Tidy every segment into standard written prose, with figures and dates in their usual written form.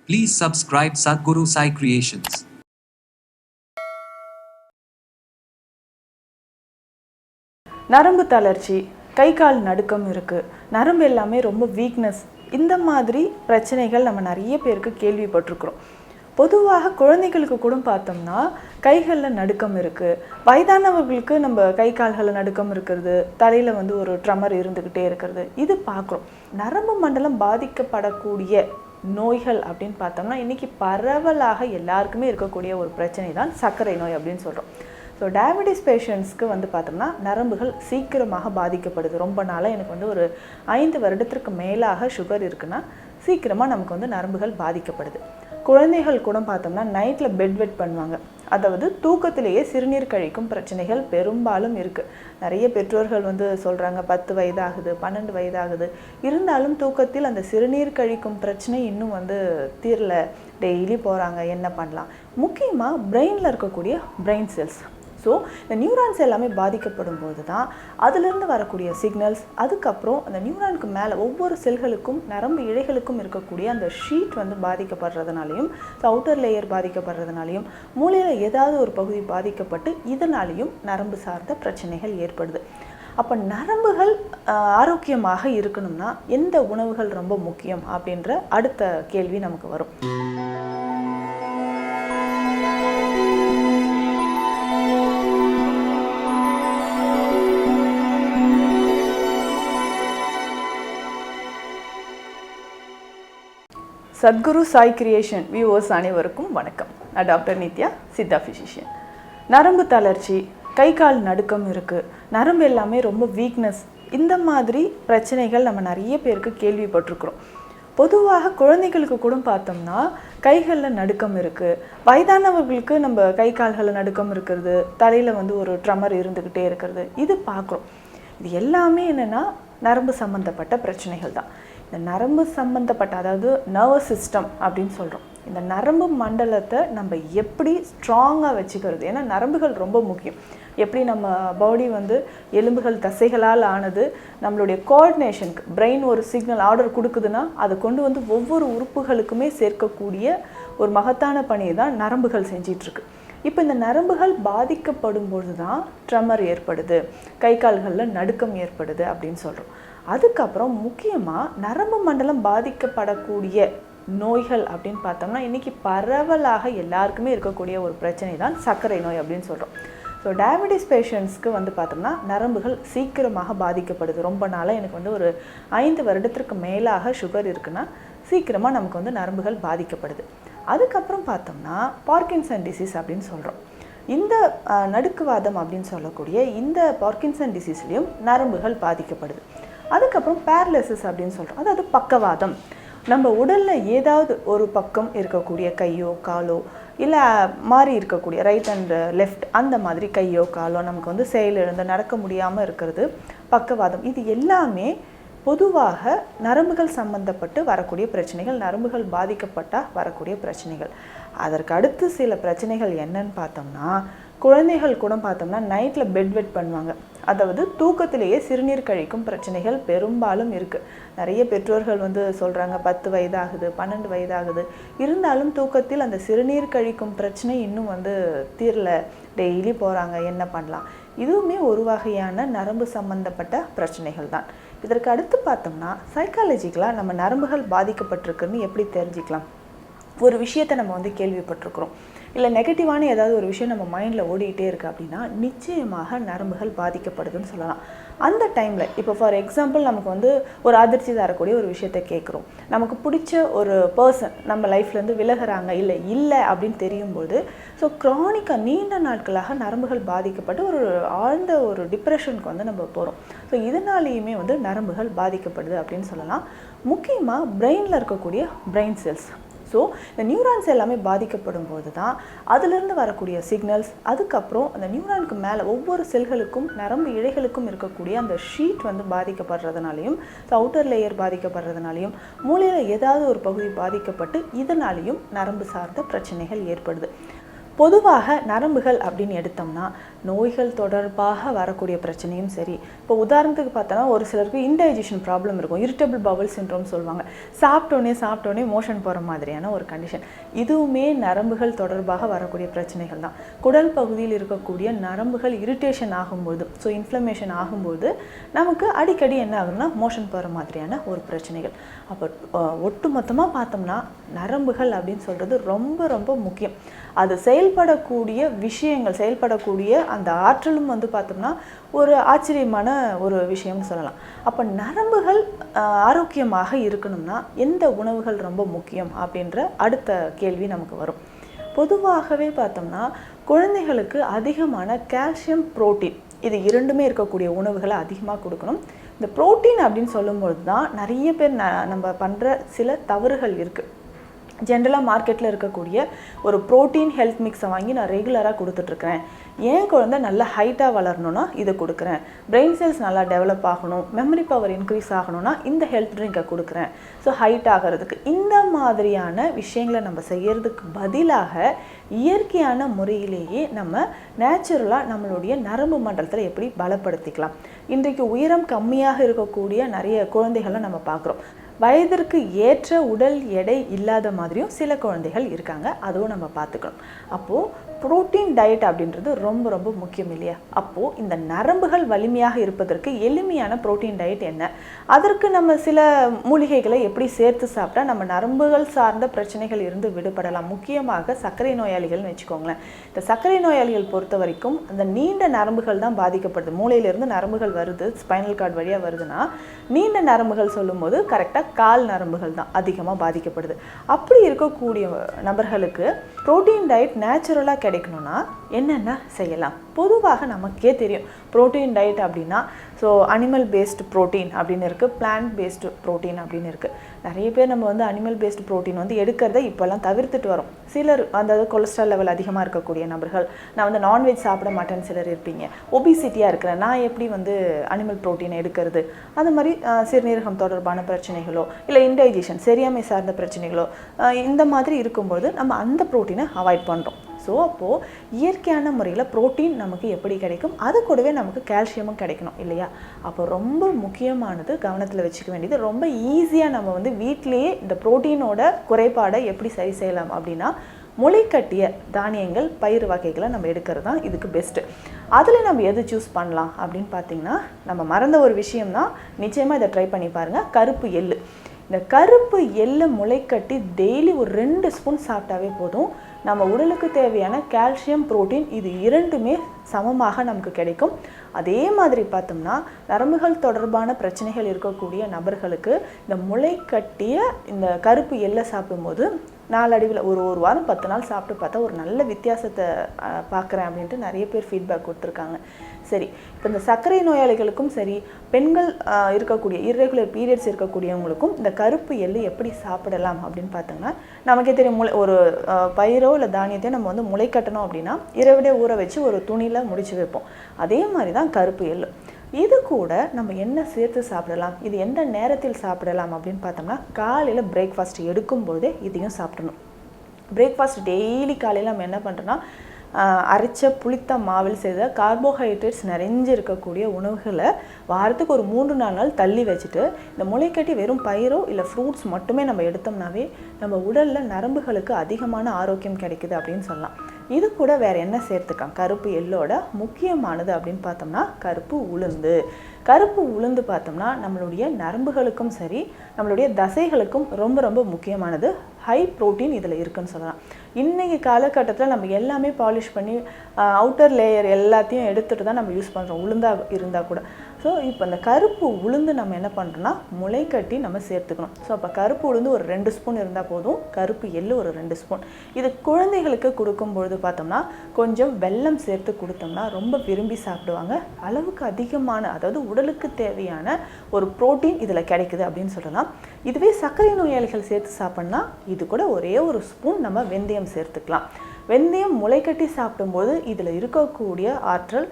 Please subscribe Sadhguru Sai Creations. நரம்பு தளர்ச்சி, கை கால் நடுக்கம் இருக்குது, நரம்பு எல்லாமே ரொம்ப வீக்னஸ், இந்த மாதிரி பிரச்சனைகள் நம்ம நிறைய பேருக்கு கேள்விப்பட்டிருக்கிறோம். பொதுவாக குழந்தைகளுக்கு கூட பார்த்தோம்னா கைகளில் நடுக்கம் இருக்குது, வயதானவர்களுக்கு நம்ம கை கால்களில் நடுக்கம் இருக்கிறது, தலையில் ஒரு ட்ரமர் இருந்துக்கிட்டே இருக்கிறது, இது பார்க்குறோம். நரம்பு மண்டலம் பாதிக்கப்படக்கூடிய நோய்கள் அப்படின்னு பார்த்தோம்னா இன்றைக்கி பரவலாக எல்லாருக்குமே இருக்கக்கூடிய ஒரு பிரச்சனை தான் சர்க்கரை நோய் அப்படின்னு சொல்கிறோம். ஸோ டயபெட்டிஸ் பேஷண்ட்ஸ்க்கு பார்த்தோம்னா நரம்புகள் சீக்கிரமாக பாதிக்கப்படுது. ரொம்ப நாளாக எனக்கு ஒரு 5 வருடத்திற்கு மேலாக சுகர் இருக்குன்னா சீக்கிரமாக நமக்கு நரம்புகள் பாதிக்கப்படுது. குழந்தைகள் கூட பார்த்தோம்னா நைட்டில் பெட் வெட் பண்ணுவாங்க, அதாவது தூக்கத்திலேயே சிறுநீர் கழிக்கும் பிரச்சனைகள் பெரும்பாலும் இருக்குது. நிறைய பெற்றோர்கள் சொல்கிறாங்க 10 வயதாகுது, 12 வயதாகுது, இருந்தாலும் தூக்கத்தில் அந்த சிறுநீர் கழிக்கும் பிரச்சனை இன்னும் தீரல, டெய்லி போகிறாங்க, என்ன பண்ணலாம்? முக்கியமாக பிரெயினில் இருக்கக்கூடிய பிரெயின் செல்ஸ், ஸோ இந்த நியூரான்ஸ் எல்லாமே பாதிக்கப்படும் போது தான் அதிலிருந்து வரக்கூடிய சிக்னல்ஸ், அதுக்கப்புறம் அந்த நியூரானுக்கு மேலே ஒவ்வொரு செல்களுக்கும் நரம்பு இழைகளுக்கும் இருக்கக்கூடிய அந்த ஷீட் பாதிக்கப்படுறதுனாலையும், அவுட்டர் லேயர் பாதிக்கப்படுறதுனாலையும், மூளையில் ஏதாவது ஒரு பகுதி பாதிக்கப்பட்டு இதனாலையும் நரம்பு சார்ந்த பிரச்சனைகள் ஏற்படுது. அப்போ நரம்புகள் ஆரோக்கியமாக இருக்கணும்னா எந்த உணவுகள் ரொம்ப முக்கியம் அப்படின்ற அடுத்த கேள்வி நமக்கு வரும். சத்குரு சாய் கிரியேஷன் வியூவர்ஸ் அனைவருக்கும் வணக்கம். நான் டாக்டர் நித்யா, சித்தா ஃபிசிஷியன். நரம்பு தளர்ச்சி, கை கால் நடுக்கம் இருக்குது, நரம்பு எல்லாமே ரொம்ப வீக்னஸ், இந்த மாதிரி பிரச்சனைகள் நம்ம நிறைய பேருக்கு கேள்விப்பட்டிருக்கிறோம். பொதுவாக குழந்தைகளுக்கு கூட பார்த்தோம்னா கைகளில் நடுக்கம் இருக்குது, வயதானவர்களுக்கு நம்ம கை கால்களில் நடுக்கம் இருக்கிறது, தலையில் ஒரு ட்ரமர் இருந்துக்கிட்டே இருக்கிறது, இது பார்க்குறோம். இது எல்லாமே என்னென்னா நரம்பு சம்மந்தப்பட்ட பிரச்சனைகள் தான். இந்த நரம்பு சம்மந்தப்பட்ட, அதாவது நர்வஸ் சிஸ்டம் அப்படின்னு சொல்கிறோம், இந்த நரம்பு மண்டலத்தை நம்ம எப்படி ஸ்ட்ராங்காக வச்சுக்கிறது? ஏன்னா நரம்புகள் ரொம்ப முக்கியம். எப்படி நம்ம பாடி எலும்புகள் தசைகளால் ஆனது, நம்மளுடைய கோஆர்டினேஷனுக்கு பிரெயின் ஒரு சிக்னல் ஆர்டர் கொடுக்குதுன்னா அதை கொண்டு ஒவ்வொரு உறுப்புகளுக்குமே சேர்க்கக்கூடிய ஒரு மகத்தான பணியை தான் நரம்புகள் செஞ்சிட்ருக்கு. இப்போ இந்த நரம்புகள் பாதிக்கப்படும் பொழுது தான் ட்ரமர் ஏற்படுது, கை கால்களில் நடுக்கம் ஏற்படுது அப்படின்னு சொல்கிறோம். அதுக்கப்புறம் முக்கியமாக நரம்பு மண்டலம் பாதிக்கப்படக்கூடிய நோய்கள் அப்படின்னு பார்த்தோம்னா இன்றைக்கி பரவலாக எல்லாருக்குமே இருக்கக்கூடிய ஒரு பிரச்சனை தான் சர்க்கரை நோய் அப்படின்னு சொல்கிறோம். ஸோ டயபெட்டிஸ் பேஷண்ட்ஸ்க்கு பார்த்தோம்னா நரம்புகள் சீக்கிரமாக பாதிக்கப்படுது. ரொம்ப நாளாக எனக்கு ஒரு 5 வருடத்திற்கு மேலாக சுகர் இருக்குன்னா சீக்கிரமாக நமக்கு நரம்புகள் பாதிக்கப்படுது. அதுக்கப்புறம் பார்த்தோம்னா பார்க்கின்சன் டிசீஸ் அப்படின்னு சொல்கிறோம். இந்த நடுக்குவாதம் அப்படின்னு சொல்லக்கூடிய இந்த பார்க்கின்சன் டிசீஸ்லேயும் நரம்புகள் பாதிக்கப்படுது. அதுக்கப்புறம் பேரலிசிஸ் அப்படின்னு சொல்கிறோம், அதாவது பக்கவாதம். நம்ம உடலில் ஏதாவது ஒரு பக்கம் இருக்கக்கூடிய கையோ காலோ இல்லை மாறி இருக்கக்கூடிய ரைட் அண்ட் லெஃப்ட், அந்த மாதிரி கையோ காலோ நமக்கு செயலிழந்து நடக்க முடியாமல் இருக்கிறது பக்கவாதம். இது எல்லாமே பொதுவாக நரம்புகள் சம்பந்தப்பட்டு வரக்கூடிய பிரச்சனைகள், நரம்புகள் பாதிக்கப்பட்டால் வரக்கூடிய பிரச்சனைகள். அதற்கு அடுத்து சில பிரச்சனைகள் என்னன்னு பார்த்தோம்னா, குழந்தைகள் கூட பார்த்தோம்னா நைட்டில் பெட் வெட் பண்ணுவாங்க, அதாவது தூக்கத்திலேயே சிறுநீர் கழிக்கும் பிரச்சனைகள் பெரும்பாலும் இருக்குது. நிறைய பெற்றோர்கள் சொல்கிறாங்க 10 வயதாகுது, 12 வயதாகுது, இருந்தாலும் தூக்கத்தில் அந்த சிறுநீர் கழிக்கும் பிரச்சனை இன்னும் தீரல, டெய்லி போகிறாங்க, என்ன பண்ணலாம்? இதுவுமே ஒரு வகையான நரம்பு சம்பந்தப்பட்ட பிரச்சனைகள் தான். இதற்கு அடுத்து பார்த்தோம்னா சைக்காலஜிக்கலாக நம்ம நரம்புகள் பாதிக்கப்பட்டிருக்குன்னு எப்படி தெரிஞ்சிக்கலாம்? ஒரு விஷயத்தை நம்ம கேள்விப்பட்டிருக்கிறோம், இல்லை நெகட்டிவான ஏதாவது ஒரு விஷயம் நம்ம மைண்டில் ஓடிக்கிட்டே இருக்குது அப்படின்னா நிச்சயமாக நரம்புகள் பாதிக்கப்படுதுன்னு சொல்லலாம். அந்த டைமில் இப்போ ஃபார் எக்ஸாம்பிள் நமக்கு ஒரு அதிர்ச்சி தரக்கூடிய ஒரு விஷயத்தை கேட்குறோம், நமக்கு பிடிச்ச ஒரு பர்சன் நம்ம லைஃப்லேருந்து விலகிறாங்க, இல்லை அப்படின்னு தெரியும்போது, ஸோ க்ரானிக்காக நீண்ட நாட்களாக நரம்புகள் பாதிக்கப்பட்டு ஒரு ஆழ்ந்த ஒரு டிப்ரெஷனுக்கு நம்ம போகிறோம். ஸோ இதனாலேயுமே நரம்புகள் பாதிக்கப்படுது அப்படின்னு சொல்லலாம். முக்கியமாக பிரெயினில் இருக்கக்கூடிய பிரெயின் செல்ஸ், ஸோ இந்த நியூரான்ஸ் எல்லாமே பாதிக்கப்படும் போது தான் அதிலிருந்து வரக்கூடிய சிக்னல்ஸ், அதுக்கப்புறம் அந்த நியூரானுக்கு மேலே ஒவ்வொரு செல்களுக்கும் நரம்பு இழைகளுக்கும் இருக்கக்கூடிய அந்த ஷீட் பாதிக்கப்படுறதுனாலையும், அவுட்டர் லேயர் பாதிக்கப்படுறதுனாலையும், மூளையில் ஏதாவது ஒரு பகுதி பாதிக்கப்பட்டு இதனாலையும் நரம்பு சார்ந்த பிரச்சனைகள் ஏற்படுது. பொதுவாக நரம்புகள் அப்படின்னு எடுத்தோம்னா நோய்கள் தொடர்பாக வரக்கூடிய பிரச்சனையும் சரி. இப்போ உதாரணத்துக்கு பார்த்தோன்னா ஒரு சிலருக்கு இன்டைஜஷன் ப்ராப்ளம் இருக்கும், இரிட்டபிள் பவல் சிண்ட்ரோம் சொல்லுவாங்க. சாப்பிட்டோன்னே மோஷன் போகிற மாதிரியான ஒரு கண்டிஷன். இதுவுமே நரம்புகள் தொடர்பாக வரக்கூடிய பிரச்சனைகள் தான். குடல் பகுதியில் இருக்கக்கூடிய நரம்புகள் இரிட்டேஷன் ஆகும்போது, ஸோ இன்ஃப்ளமேஷன் ஆகும்போது நமக்கு அடிக்கடி என்ன ஆகுதுன்னா மோஷன் போகிற மாதிரியான ஒரு பிரச்சனைகள். அப்போ ஒட்டு மொத்தமாக பார்த்தோம்னா நரம்புகள் அப்படின்னு சொல்கிறது ரொம்ப ரொம்ப முக்கியம். அது செயல்படக்கூடிய விஷயங்கள், செயல்படக்கூடிய அந்த ஆற்றலும் வந்து பார்த்தோம்னா ஒரு ஆச்சரியமான ஒரு விஷயம்னு சொல்லலாம். அப்போ நரம்புகள் ஆரோக்கியமாக இருக்கணும்னா எந்த உணவுகள் ரொம்ப முக்கியம் அப்படின்ற அடுத்த கேள்வி நமக்கு வரும். பொதுவாகவே பார்த்தோம்னா குழந்தைகளுக்கு அதிகமான கால்சியம், புரோட்டீன் இது இரண்டுமே இருக்கக்கூடிய உணவுகளை அதிகமாக கொடுக்கணும். இந்த புரோட்டீன் அப்படின்னு சொல்லும்போது தான் நிறைய பேர் நம்ம பண்ணுற சில தவறுகள் இருக்குது. ஜென்ரலாக மார்க்கெட்டில் இருக்கக்கூடிய ஒரு ப்ரோட்டீன் ஹெல்த் மிக்ஸை வாங்கி நான் ரெகுலராக கொடுத்துட்ருக்கிறேன். ஏன் குழந்தை நல்லா ஹைட்டாக வளரணும்னா இதை கொடுக்குறேன், பிரெயின் செல்ஸ் நல்லா டெவலப் ஆகணும், மெமரி பவர் இன்க்ரீஸ் ஆகணும்னா இந்த ஹெல்த் ட்ரிங்கை கொடுக்குறேன், ஸோ ஹைட் ஆகிறதுக்கு. இந்த மாதிரியான விஷயங்களை நம்ம செய்கிறதுக்கு பதிலாக இயற்கையான முறையிலேயே நம்ம நேச்சுரலாக நம்மளுடைய நரம்பு மண்டலத்தில் எப்படி பலப்படுத்திக்கலாம். இன்றைக்கு உயரம் கம்மியாக இருக்கக்கூடிய நிறைய குழந்தைகளை நம்ம பார்க்குறோம். வயதிற்கு ஏற்ற உடல் எடை இல்லாத மாதிரியும் சில குழந்தைகள் இருக்காங்க, அதுவும் நம்ம பார்த்துக்கணும். அப்போது புரோட்டீன் டயட் அப்படின்றது ரொம்ப ரொம்ப முக்கியம் இல்லையா? அப்போது இந்த நரம்புகள் வலிமையாக இருப்பதற்கு எளிமையான புரோட்டீன் டயட் என்ன, அதற்கு நம்ம சில மூலிகைகளை எப்படி சேர்த்து சாப்பிட்டா நம்ம நரம்புகள் சார்ந்த பிரச்சனைகள் இருந்து விடுபடலாம். முக்கியமாக சர்க்கரை நோயாளிகள்னு வச்சுக்கோங்களேன். இந்த சர்க்கரை நோயாளிகள் பொறுத்த வரைக்கும் அந்த நீண்ட நரம்புகள் தான் பாதிக்கப்படுது. மூளையிலிருந்து நரம்புகள் வருது, ஸ்பைனல் கார்டு வழியாக வருதுன்னா நீண்ட நரம்புகள் சொல்லும் போது கரெக்டாக கால் நரம்புகள் தான் அதிகமாக பாதிக்கப்படுது. அப்படி இருக்கக்கூடிய நபர்களுக்கு புரோட்டீன் டயட் நேச்சுரலாக கிடைக்கணும்னா என்னென்ன செய்யலாம்? பொதுவாக நமக்கே தெரியும் புரோட்டீன் டயட் அப்படின்னா, ஸோ அனிமல் பேஸ்டு ப்ரோட்டீன் அப்படின்னு இருக்குது, பிளான்ட் பேஸ்டு ப்ரோட்டீன் அப்படின்னு இருக்குது. நிறைய பேர் நம்ம வந்து அனிமல் பேஸ்டு ப்ரோட்டீன் வந்து எடுக்கிறத இப்போல்லாம் தவிர்த்துட்டு வரோம். சிலர் அந்த கொலஸ்ட்ரால் லெவல் அதிகமாக இருக்கக்கூடிய நபர்கள், நான் வந்து நான்வெஜ் சாப்பிட மாட்டேன்னு சிலர் இருப்பீங்க, ஒபிசிட்டியாக இருக்கிறேன், நான் எப்படி வந்து அனிமல் ப்ரோட்டீனை எடுக்கிறது, அந்த மாதிரி சிறுநீரகம் தொடர்பான பிரச்சனைகளோ இல்லை இன்டைஜஷன் சரியாமை சார்ந்த பிரச்சனைகளோ இந்த மாதிரி இருக்கும்போது நம்ம அந்த ப்ரோட்டீனை அவாய்ட் பண்ணுறோம். ஸோ அப்போது இயற்கையான முறையில் ப்ரோட்டீன் நமக்கு எப்படி கிடைக்கும், அது கூடவே நமக்கு கால்சியமும் கிடைக்கணும் இல்லையா? அப்போ ரொம்ப முக்கியமானது கவனத்தில் வச்சுக்க வேண்டியது, ரொம்ப ஈஸியாக நம்ம வந்து வீட்டிலேயே இந்த ப்ரோட்டீனோட குறைபாடை எப்படி சரி செய்யலாம் அப்படின்னா முளைக்கட்டிய தானியங்கள், பயிர் வகைகளை நம்ம எடுக்கிறது தான் இதுக்கு பெஸ்ட்டு. அதில் நம்ம எது சூஸ் பண்ணலாம் அப்படின்னு பார்த்தீங்கன்னா, நம்ம மறந்த ஒரு விஷயம்னா நிச்சயமாக இதை ட்ரை பண்ணி பாருங்கள், கருப்பு எள்ளு. இந்த கருப்பு எள்ளை முளைக்கட்டி டெய்லி ஒரு 2 ஸ்பூன் சாப்பிட்டாவே போதும். நம்ம உடலுக்கு தேவையான கால்சியம், புரோட்டீன் இது இரண்டுமே சமமாக நமக்கு கிடைக்கும். அதே மாதிரி பார்த்தோம்னா நரம்புகள் தொடர்பான பிரச்சனைகள் இருக்கக்கூடிய நபர்களுக்கு இந்த முளைக்கட்டிய இந்த கருப்பு எள்ளை சாப்பிடும்போது நாளடைவில் ஒரு வாரம் 10 நாள் சாப்பிட்டு பார்த்தா ஒரு நல்ல வித்தியாசத்தை பார்க்குறேன் அப்படின்ட்டு நிறைய பேர் ஃபீட்பேக் கொடுத்துருக்காங்க. சரி, இப்போ இந்த சர்க்கரை நோயாளிகளுக்கும் சரி, பெண்கள் இருக்கக்கூடிய இர்ரெகுலர் பீரியட்ஸ் இருக்கக்கூடியவங்களுக்கும் இந்த கருப்பு எள்ளு எப்படி சாப்பிடலாம் அப்படின்னு பார்த்தோம்னா, நமக்கே தெரியும் ஒரு பயிரோ இல்லை தானியத்தையோ நம்ம வந்து முளைக்கட்டணும் அப்படின்னா இரவிட ஊற வச்சு ஒரு துணியில் முடிச்சு வைப்போம். அதே மாதிரி தான் கருப்பு எள்ளு. இது கூட நம்ம என்ன சேர்த்து சாப்பிடலாம், இது எந்த நேரத்தில் சாப்பிடலாம் அப்படின்னு பார்த்தோம்னா, காலையில் பிரேக்ஃபாஸ்ட் எடுக்கும்போதே இதையும் சாப்பிடணும். பிரேக்ஃபாஸ்ட் டெய்லி காலையில் நம்ம என்ன பண்ணுறோன்னா, அரைச்ச புளித்த மாவில் செய்த கார்போஹைட்ரேட்ஸ் நிறைஞ்சு இருக்கக்கூடிய உணவுகளை வாரத்துக்கு ஒரு 3-4 நாள் தள்ளி வச்சுட்டு இந்த முளைக்கட்டி வெறும் பயிரோ இல்லை ஃப்ரூட்ஸ் மட்டுமே நம்ம எடுத்தோம்னாவே நம்ம உடலில் நரம்புகளுக்கு அதிகமான ஆரோக்கியம் கிடைக்குது அப்படின்னு சொல்லலாம். இது கூட வேறு என்ன சேர்த்துக்கலாம்? கருப்பு எள்ளோட முக்கியமானது அப்படின்னு பார்த்தோம்னா கருப்பு உளுந்து. கருப்பு உளுந்து பார்த்தோம்னா நம்மளுடைய நரம்புகளுக்கும் சரி, நம்மளுடைய தசைகளுக்கும் ரொம்ப ரொம்ப முக்கியமானது. ஹை ப்ரோட்டீன் இதில் இருக்குன்னு சொல்லலாம். இன்றைக்கி காலகட்டத்தில் நம்ம எல்லாமே பாலிஷ் பண்ணி அவுட்டர் லேயர் எல்லாத்தையும் எடுத்துகிட்டு தான் நம்ம யூஸ் பண்ணுறோம், உளுந்தாக இருந்தால் கூட. ஸோ இப்போ இந்த கருப்பு உளுந்து நம்ம என்ன பண்ணுறோன்னா முளைக்கட்டி நம்ம சேர்த்துக்கணும். ஸோ அப்போ கருப்பு உளுந்து ஒரு 2 ஸ்பூன் இருந்தால் போதும், கருப்பு எள்ளு ஒரு 2 ஸ்பூன். இது குழந்தைகளுக்கு கொடுக்கும்பொழுது பார்த்தோம்னா கொஞ்சம் வெல்லம் சேர்த்து கொடுத்தோம்னா ரொம்ப விரும்பி சாப்பிடுவாங்க. அளவுக்கு அதிகமான, அதாவது உடலுக்கு தேவையான ஒரு புரோட்டீன் இதில் கிடைக்குது அப்படின்னு சொல்லலாம். இதுவே சர்க்கரை நோயாளிகள் சேர்த்து சாப்பிட்னா இது கூட ஒரே ஒரு ஸ்பூன் நம்ம வெந்தயம் சேர்த்துக்கலாம். வெந்தயம் முளைக்கட்டி சாப்பிடும்போது இதில் இருக்கக்கூடிய ஆற்றல்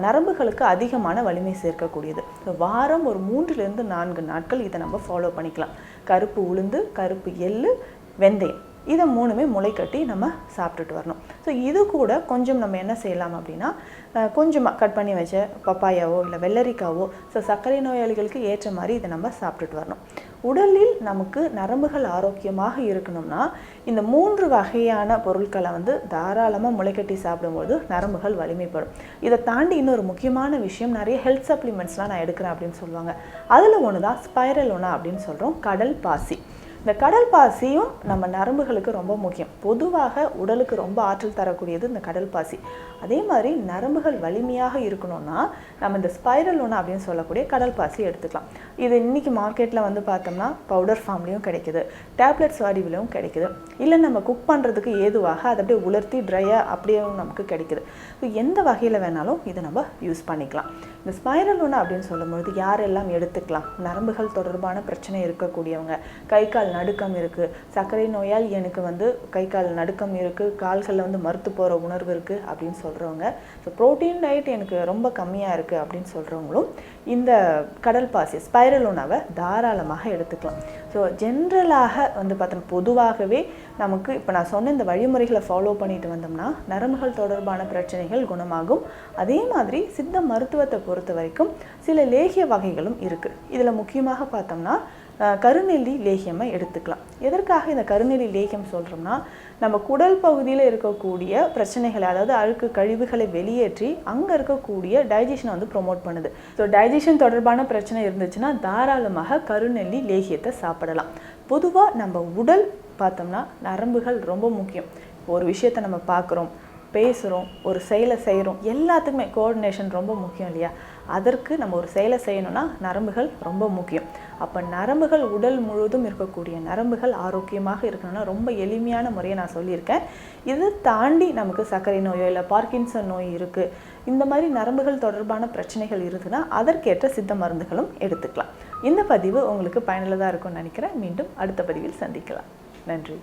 நரம்புகளுக்கு அதிகமான வலிமை சேர்க்கக்கூடியது. வாரம் ஒரு 3-4 நாட்கள் இதை நம்ம ஃபாலோ பண்ணிக்கலாம். கருப்பு உளுந்து, கருப்பு எள்ளு, வெந்தயம் இதை 3மே முளை கட்டி நம்ம சாப்பிட்டுட்டு வரணும். ஸோ இது கூட கொஞ்சம் நம்ம என்ன செய்யலாம் அப்படின்னா, கொஞ்சமாக கட் பண்ணி வச்ச பப்பாயாவோ இல்லை வெள்ளரிக்காவோ, ஸோ சர்க்கரை நோயாளிகளுக்கு ஏற்ற மாதிரி இதை நம்ம சாப்பிட்டுட்டு வரணும். உடலில் நமக்கு நரம்புகள் ஆரோக்கியமாக இருக்கணும்னா இந்த 3 வகையான பொருட்களை தாராளமாக முளைக்கட்டி சாப்பிடும்போது நரம்புகள் வலிமைப்படும். இதை தாண்டி இன்னொரு முக்கியமான விஷயம், நிறைய ஹெல்த் சப்ளிமெண்ட்ஸ்லாம் நான் எடுக்கிறேன் அப்படின்னு சொல்லுவாங்க. அதில் ஒன்று தான் ஸ்பைரலோனா அப்படின்னு சொல்கிறோம், கடல் பாசி. இந்த கடல் பாசியும் நம்ம நரம்புகளுக்கு ரொம்ப முக்கியம். பொதுவாக உடலுக்கு ரொம்ப ஆற்றல் தரக்கூடியது இந்த கடல் பாசி. அதே மாதிரி நரம்புகள் வலிமையாக இருக்கணும்னா நம்ம இந்த ஸ்பைரலோனா அப்படின்னு சொல்லக்கூடிய கடல் பாசி எடுத்துக்கலாம். இது இன்றைக்கி மார்க்கெட்டில் பார்த்தோம்னா பவுடர் ஃபார்ம்லேயும் கிடைக்குது, டேப்லெட்ஸ் வடிவிலும் கிடைக்குது, இல்லை நம்ம குக் பண்ணுறதுக்கு ஏதுவாக அதை அப்படியே உலர்த்தி ட்ரையாக அப்படியே நமக்கு கிடைக்குது. ஸோ எந்த வகையில் வேணாலும் இதை நம்ம யூஸ் பண்ணிக்கலாம். இந்த ஸ்பைரலோனா அப்படின்னு சொல்லும்போது யாரெல்லாம் எடுத்துக்கலாம்? நரம்புகள் தொடர்பான பிரச்சனை இருக்கக்கூடியவங்க, கை கால் நடுக்கம் இருக்குது, சர்க்கரை நோயால் எனக்கு கை கால் நடுக்கம் இருக்குது, கால்களில் மறுத்து போகிற உணர்வு இருக்குது அப்படின்னு சொல்கிறவங்க, ஸோ ப்ரோட்டீன் டயட் எனக்கு ரொம்ப கம்மியாக இருக்குது அப்படின்னு சொல்கிறவங்களும் இந்த கடல் பாசி ஸ்பைரலோனாவை தாராளமாக எடுத்துக்கலாம். ஸோ ஜென்ரலாக பார்த்தோம், பொதுவாகவே நமக்கு இப்போ நான் சொன்ன இந்த வழிமுறைகளை ஃபாலோ பண்ணிட்டு வந்தோம்னா நரம்புகள் தொடர்பான பிரச்சனைகள் குணமாகும். அதே மாதிரி சித்த மருத்துவத்தை பொறுத்த வரைக்கும் சில லேகிய வகைகளும் இருக்குது. இதில் முக்கியமாக பார்த்தோம்னா கருநெல்லி லேகியமை எடுத்துக்கலாம். எதற்காக இந்த கருநெல்லி லேகியம் சொல்கிறோம்னா, நம்ம குடல் பகுதியில் இருக்கக்கூடிய பிரச்சனைகளை, அதாவது அழுக்கு கழிவுகளை வெளியேற்றி அங்கே இருக்கக்கூடிய டைஜஷனை ப்ரொமோட் பண்ணுது. ஸோ டைஜஷன் தொடர்பான பிரச்சனை இருந்துச்சுன்னா தாராளமாக கருநெல்லி லேகியத்தை சாப்பிடலாம். பொதுவாக நம்ம உடல் பார்த்தோம்னா நரம்புகள் ரொம்ப முக்கியம். ஒரு விஷயத்தை நம்ம பார்க்குறோம், பேசுகிறோம், ஒரு செயலை செய்கிறோம், எல்லாத்துக்குமே கோஆர்டினேஷன் ரொம்ப முக்கியம் இல்லையா? அதற்கு நம்ம ஒரு செயலை செய்யணும்னா நரம்புகள் ரொம்ப முக்கியம். அப்போ நரம்புகள் உடல் முழுவதும் இருக்கக்கூடிய நரம்புகள் ஆரோக்கியமாக இருக்கணும்னா ரொம்ப எளிமையான முறையை நான் சொல்லியிருக்கேன். இதை தாண்டி நமக்கு சர்க்கரை நோயோ இல்லை பார்க்கின்சன் நோய் இருக்குது, இந்த மாதிரி நரம்புகள் தொடர்பான பிரச்சனைகள் இருக்குதுன்னா அதற்கேற்ற சித்த மருந்துகளும் எடுத்துக்கலாம். இந்த பதிவு உங்களுக்கு பயனுள்ளதாக இருக்கும்னு நினைக்கிறேன். மீண்டும் அடுத்த பதிவில் சந்திக்கலாம். நன்றி.